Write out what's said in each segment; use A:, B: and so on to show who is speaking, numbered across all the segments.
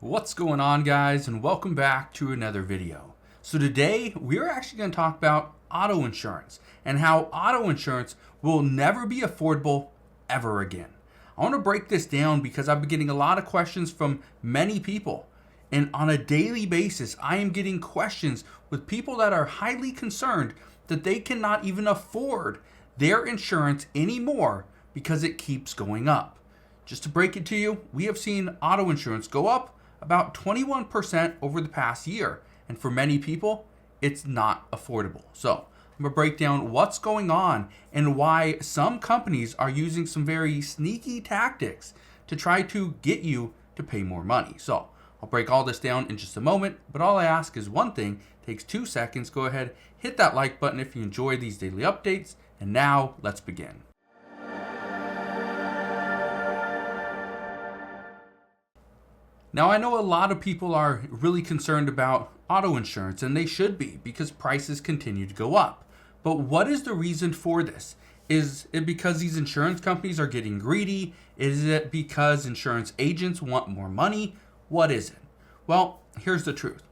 A: What's going on, guys, and welcome back to another video. So today we're actually going to talk about auto insurance and how auto insurance will never be affordable ever again. I want to break this down because I've been getting a lot of questions from many people, and on a daily basis I am getting questions with people that are highly concerned that they cannot even afford their insurance anymore because it keeps going up. Just to break it to you, we have seen auto insurance go up about 21% over the past year. And for many people, it's not affordable. So I'm gonna break down what's going on and why some companies are using some very sneaky tactics to try to get you to pay more money. So I'll break all this down in just a moment, but all I ask is one thing, takes 2 seconds. Go ahead, hit that like button if you enjoy these daily updates. And now let's begin. Now, I know a lot of people are really concerned about auto insurance, and they should be because prices continue to go up. But what is the reason for this? Is it because these insurance companies are getting greedy? Is it because insurance agents want more money? What is it? Well, here's the truth.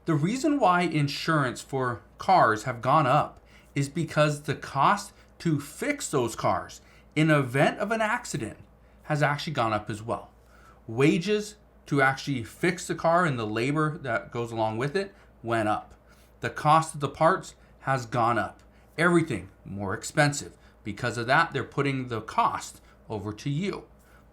A: The reason why insurance for cars have gone up is because the cost to fix those cars in the event of an accident has actually gone up as well. Wages to actually fix the car and the labor that goes along with it went up. The cost of the parts has gone up. Everything more expensive. Because of that, they're putting the cost over to you.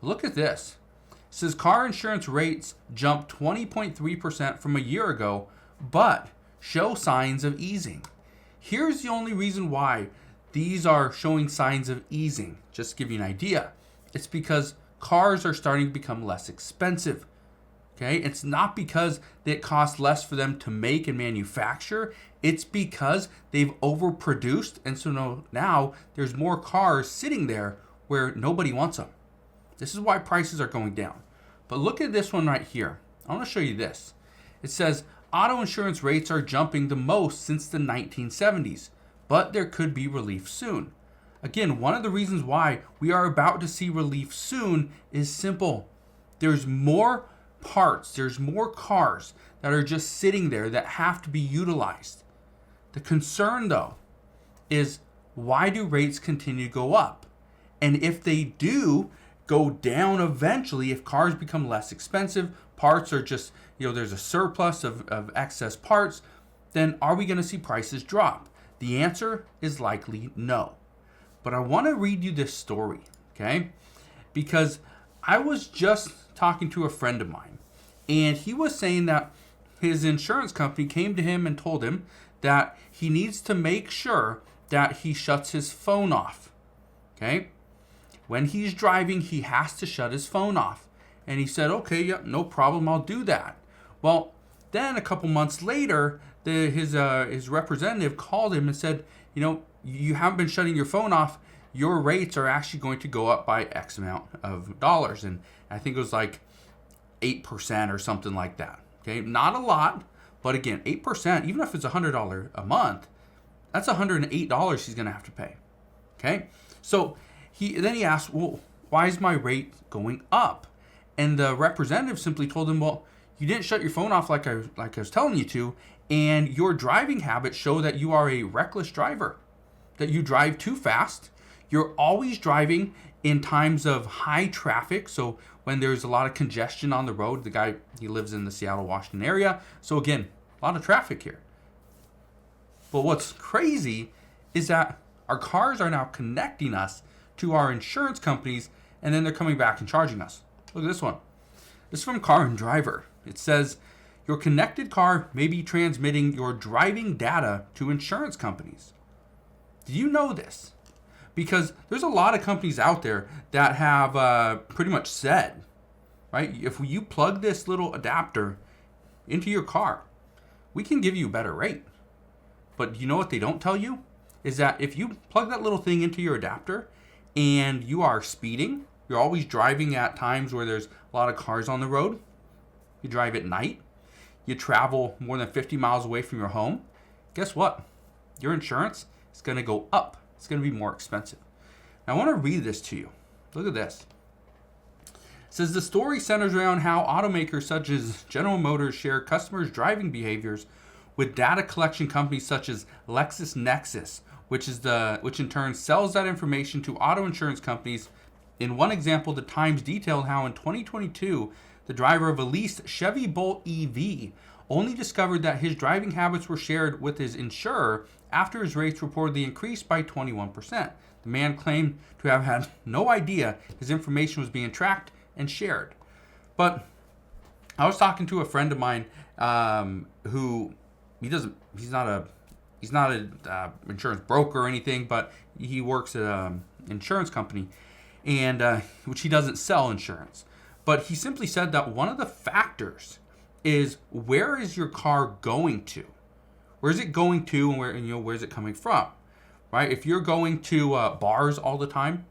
A: Look at this. It says car insurance rates jumped 20.3% from a year ago, but show signs of easing. Here's the only reason why these are showing signs of easing. Just to give you an idea. It's because cars are starting to become less expensive. Okay, it's not because it costs less for them to make and manufacture. It's because they've overproduced, and so now there's more cars sitting there where nobody wants them. This is why prices are going down. But look at this one right here. I want to show you this. It says auto insurance rates are jumping the most since the 1970s, but there could be relief soon. Again, one of the reasons why we are about to see relief soon is simple. There's more parts, there's more cars that are just sitting there that have to be utilized. The concern though is, why do rates continue to go up? And if they do go down eventually, if cars become less expensive, parts are just, there's a surplus of excess parts, then are we going to see prices drop? The answer is likely no. But I want to read you this story, okay? Because I was just talking to a friend of mine, and he was saying that his insurance company came to him and told him that he needs to make sure that he shuts his phone off. Okay? When he's driving, he has to shut his phone off. And he said, okay, yeah, no problem, I'll do that. Well, then a couple months later, his representative called him and said, you haven't been shutting your phone off. Your rates are actually going to go up by X amount of dollars. And I think it was like 8% or something like that. Okay, not a lot, but again, 8%, even if it's $100 a month, that's $108 he's going to have to pay. Okay, so he asked, well, why is my rate going up? And the representative simply told him, well, you didn't shut your phone off like I was telling you to, and your driving habits show that you are a reckless driver, that you drive too fast. You're always driving in times of high traffic. So when there's a lot of congestion on the road, he lives in the Seattle, Washington area. So again, a lot of traffic here. But what's crazy is that our cars are now connecting us to our insurance companies, and then they're coming back and charging us. Look at this one. This is from Car and Driver. It says, your connected car may be transmitting your driving data to insurance companies. Do you know this? Because there's a lot of companies out there that have pretty much said, right, if you plug this little adapter into your car, we can give you a better rate. But you know what they don't tell you? Is that if you plug that little thing into your adapter and you are speeding, you're always driving at times where there's a lot of cars on the road, you drive at night, you travel more than 50 miles away from your home, guess what? Your insurance is going to go up. It's going to be more expensive. Now, I want to read this to you. Look at this. says the story centers around how automakers such as General Motors share customers' driving behaviors with data collection companies such as LexisNexis, which in turn sells that information to auto insurance companies. In one example, the Times detailed how in 2022, the driver of a leased Chevy Bolt EV only discovered that his driving habits were shared with his insurer after his rates reportedly increased by 21%. The man claimed to have had no idea his information was being tracked and shared. But I was talking to a friend of mine who he's not a insurance broker or anything, but he works at an insurance company, and which he doesn't sell insurance. But he simply said that one of the factors is where is your car going to? Where is it going to, and where is it coming from? Right? If you're going to bars all the time,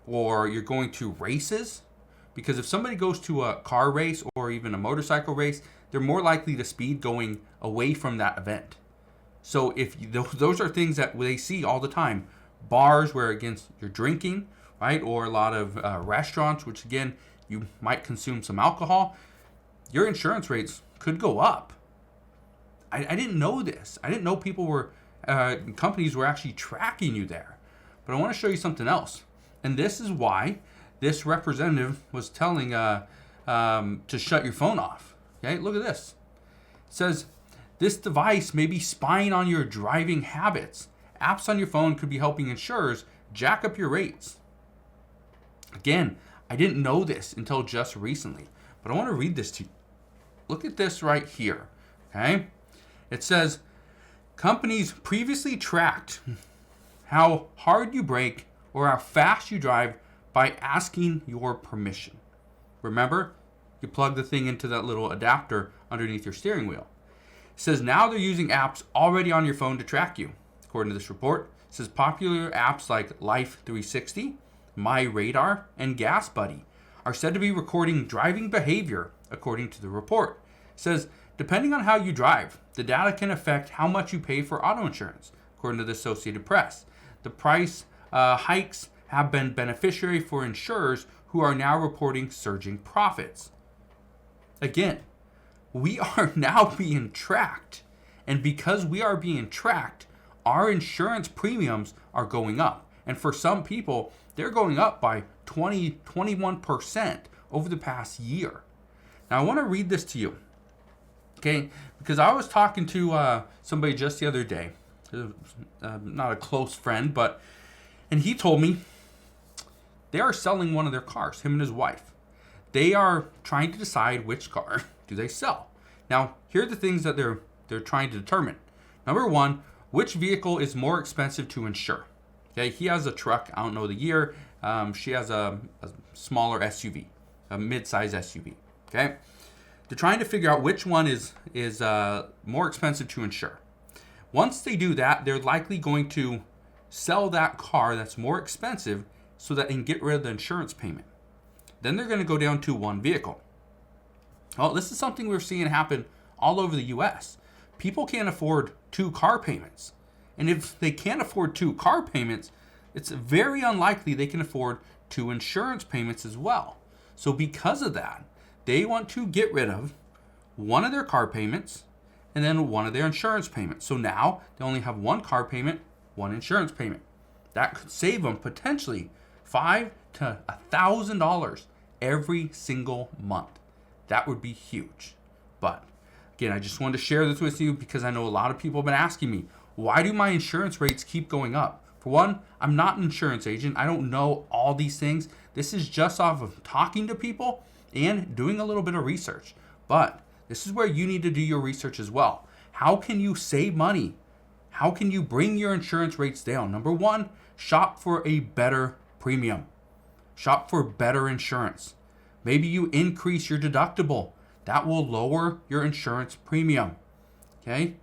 A: or you're going to races, because if somebody goes to a car race or even a motorcycle race, they're more likely to speed going away from that event. So if those are things that they see all the time, bars where against you're drinking, right, or a lot of restaurants, which again you might consume some alcohol, your insurance rates could go up. I didn't know this. I didn't know companies were actually tracking you there. But I want to show you something else. And this is why this representative was telling to shut your phone off. Okay, look at this. It says, this device may be spying on your driving habits. Apps on your phone could be helping insurers jack up your rates. Again, I didn't know this until just recently, but I want to read this to you. Look at this right here. Okay, it says, companies previously tracked how hard you brake or how fast you drive by asking your permission. Remember, you plug the thing into that little adapter underneath your steering wheel. It says now they're using apps already on your phone to track you. According to this report, it says popular apps like Life 360, My Radar, and Gas Buddy are said to be recording driving behavior, according to the report. It says, depending on how you drive, the data can affect how much you pay for auto insurance, according to the Associated Press. The price hikes have been beneficiary for insurers who are now reporting surging profits. Again, we are now being tracked. And because we are being tracked, our insurance premiums are going up. And for some people, they're going up by 21% over the past year. Now, I want to read this to you. Okay, because I was talking to somebody just the other day, not a close friend, and he told me they are selling one of their cars, him and his wife. They are trying to decide which car do they sell. Now, here are the things that they're trying to determine. Number one, which vehicle is more expensive to insure? Okay, he has a truck, I don't know the year. She has a smaller SUV, a mid-size SUV. Okay, they're trying to figure out which one is more expensive to insure. Once they do that, they're likely going to sell that car that's more expensive so that they can get rid of the insurance payment. Then they're going to go down to one vehicle. Well, this is something we're seeing happen all over the U.S. People can't afford 2 car payments. And if they can't afford 2 car payments, it's very unlikely they can afford 2 insurance payments as well. So because of that, they want to get rid of one of their car payments and then one of their insurance payments. So now they only have 1 car payment, 1 insurance payment. That could save them potentially $500 to $1,000 every single month. That would be huge. But again, I just wanted to share this with you because I know a lot of people have been asking me, why do my insurance rates keep going up? For one, I'm not an insurance agent. I don't know all these things. This is just off of talking to people and doing a little bit of research. But this is where you need to do your research as well. How can you save money? How can you bring your insurance rates down? Number one, shop for a better premium. Shop for better insurance. Maybe you increase your deductible. That will lower your insurance premium. Okay?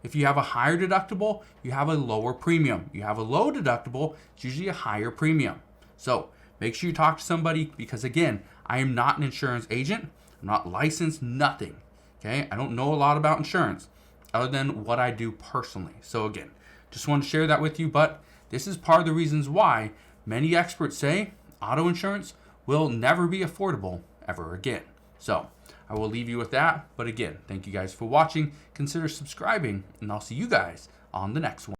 A: If you have a higher deductible, you have a lower premium. You have a low deductible, it's usually a higher premium. So make sure you talk to somebody because again, I am not an insurance agent. I'm not licensed, nothing. Okay? I don't know a lot about insurance other than what I do personally. So again, just want to share that with you, but this is part of the reasons why many experts say auto insurance will never be affordable ever again. So I will leave you with that. But again, thank you guys for watching. Consider subscribing, and I'll see you guys on the next one.